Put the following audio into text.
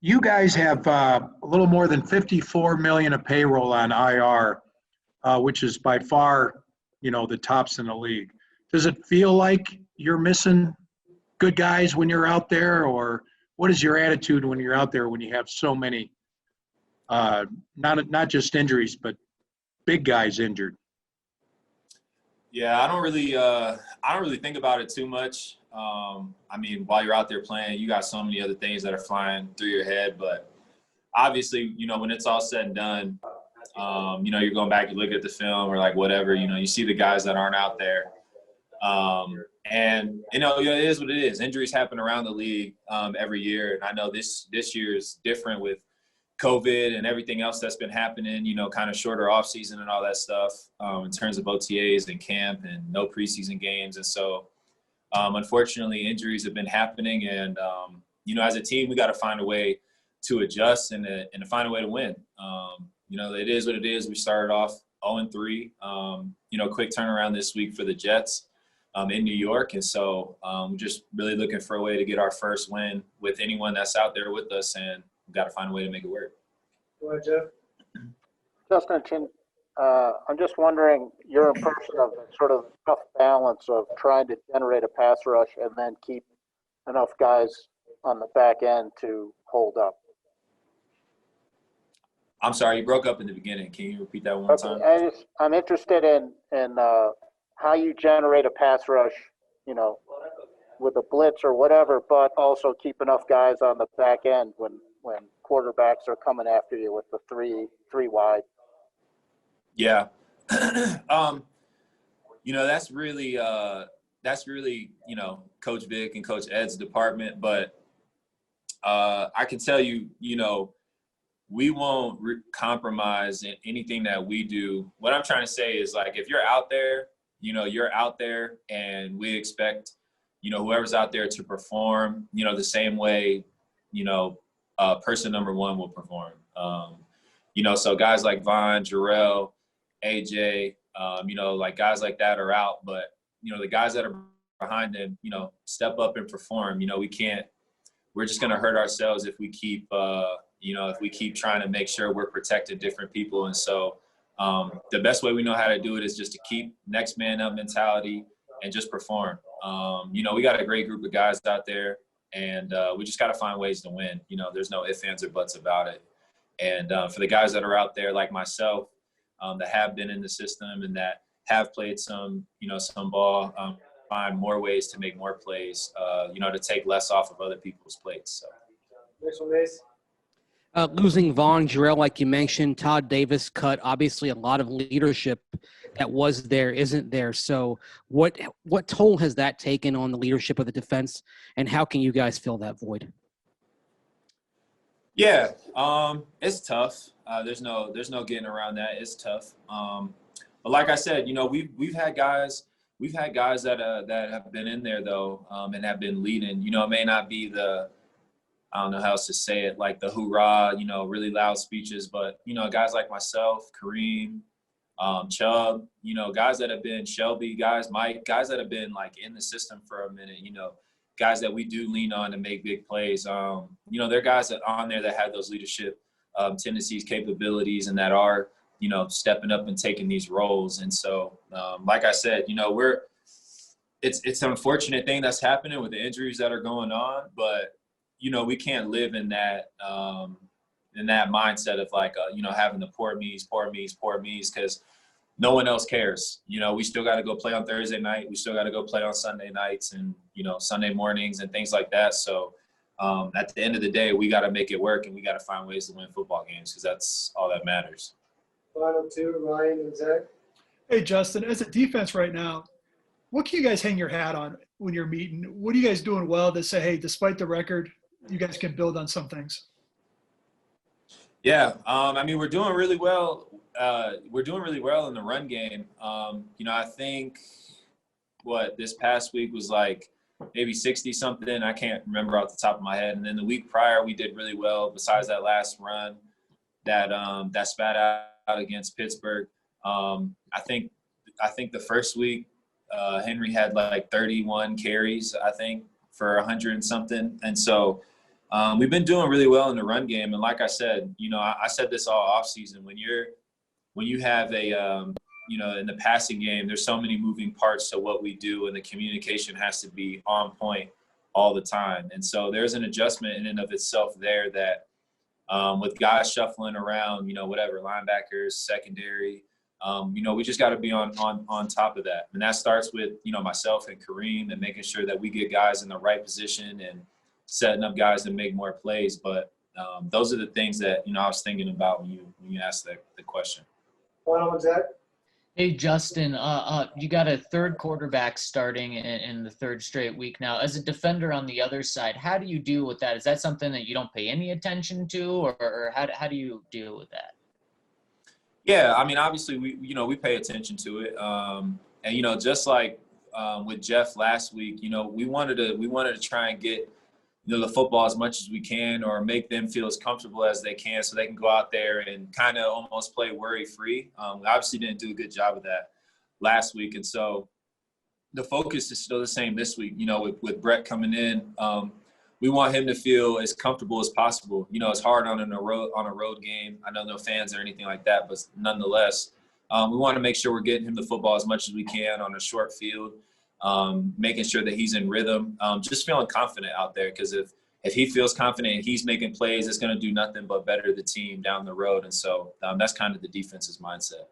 You guys have a little more than 54 million of payroll on IR, which is by far, the tops in the league. Does it feel like you're missing good guys when you're out there, or what is your attitude when you're out there when you have so many, not just injuries, but big guys injured? Yeah, I don't really think about it too much. I mean, while you're out there playing, you got so many other things that are flying through your head. But obviously, when it's all said and done, you're going back, you look at the film or like whatever, you see the guys that aren't out there. And it is what it is. Injuries happen around the league every year, and I know this year is different with COVID and everything else that's been happening, kind of shorter off season and all that stuff in terms of OTAs and camp and no preseason games. And so, unfortunately, injuries have been happening. And, as a team, we got to find a way to adjust and to find a way to win. It is what it is. We started off 0-3, quick turnaround this week for the Jets in New York. And so we're just really looking for a way to get our first win with anyone that's out there with us. And we've got to find a way to make it work. Go ahead, Jeff. Justin, I'm just wondering your impression of the sort of tough balance of trying to generate a pass rush and then keep enough guys on the back end to hold up. I'm sorry, you broke up in the beginning. Can you repeat that one more time? I'm interested in how you generate a pass rush, with a blitz or whatever, but also keep enough guys on the back end when quarterbacks are coming after you with the three wide. Yeah. That's really Coach Vic and Coach Ed's department, but I can tell you, we won't compromise in anything that we do. What I'm trying to say is, like, if you're out there, you're out there, and we expect, whoever's out there to perform, the same way, person number one will perform. So guys like Vaughn, Jarrell, AJ, like guys like that are out, but, the guys that are behind them, step up and perform. We're just going to hurt ourselves if we keep, trying to make sure we're protecting different people. And so the best way we know how to do it is just to keep next man up mentality and just perform. We got a great group of guys out there, and we just got to find ways to win. There's no ifs, ands, or buts about it. And for the guys that are out there like myself that have been in the system and that have played some ball, find more ways to make more plays, to take less off of other people's plates. So. Next one, Mace. Losing Vaughn, Jarrell, like you mentioned, Todd Davis cut. Obviously, a lot of leadership that was there isn't there. So what toll has that taken on the leadership of the defense, and how can you guys fill that void? Yeah, it's tough. There's no getting around that. It's tough. But like I said, we've had guys that have been in there though, and have been leading. It may not be I don't know how else to say it, like the hoorah, really loud speeches, but guys like myself, Kareem, Chubb, guys that have been Shelby, Mike, guys that have been like in the system for a minute, guys that we do lean on to make big plays. There are guys that on there that have those leadership tendencies, capabilities, and that are, stepping up and taking these roles. And so, like I said, it's an unfortunate thing that's happening with the injuries that are going on, but we can't live in that mindset of like, having the poor me's, because no one else cares. We still got to go play on Thursday night. We still got to go play on Sunday nights and, Sunday mornings and things like that. So at the end of the day, we got to make it work, and we got to find ways to win football games, because that's all that matters. Final two, Ryan and Zach. Hey, Justin, as a defense right now, what can you guys hang your hat on when you're meeting? What are you guys doing well to say, hey, despite the record, you guys can build on some things? Yeah, we're doing really well. We're doing really well in the run game. I think this past week was like maybe 60-something. I can't remember off the top of my head. And then the week prior, we did really well. Besides that last run that spat out against Pittsburgh, I think the first week Henry had like 31 carries, I think, for 100 and something. And so We've been doing really well in the run game, and like I said, I said this all offseason. When you have a in the passing game, there's so many moving parts to what we do, and the communication has to be on point all the time. And so there's an adjustment in and of itself there that with guys shuffling around, whatever, linebackers, secondary, we just got to be on top of that. And that starts with, myself and Kareem and making sure that we get guys in the right position and setting up guys to make more plays. But those are the things that, I was thinking about when you asked the question. Final one, Zach. Hey, Justin, you got a third quarterback starting in the third straight week now. As a defender on the other side, how do you deal with that? Is that something that you don't pay any attention to, or how do you deal with that? Yeah, I mean, obviously we pay attention to it, and just like with Jeff last week, we wanted to try and get the football as much as we can, or make them feel as comfortable as they can, so they can go out there and kind of almost play worry-free. We obviously didn't do a good job of that last week, and so the focus is still the same this week. With Brett coming in, we want him to feel as comfortable as possible. It's hard on a road game. I know no fans or anything like that, but nonetheless, we want to make sure we're getting him the football as much as we can on a short field. Making sure that he's in rhythm, just feeling confident out there, because if he feels confident and he's making plays, it's going to do nothing but better the team down the road. And so that's kind of the defense's mindset.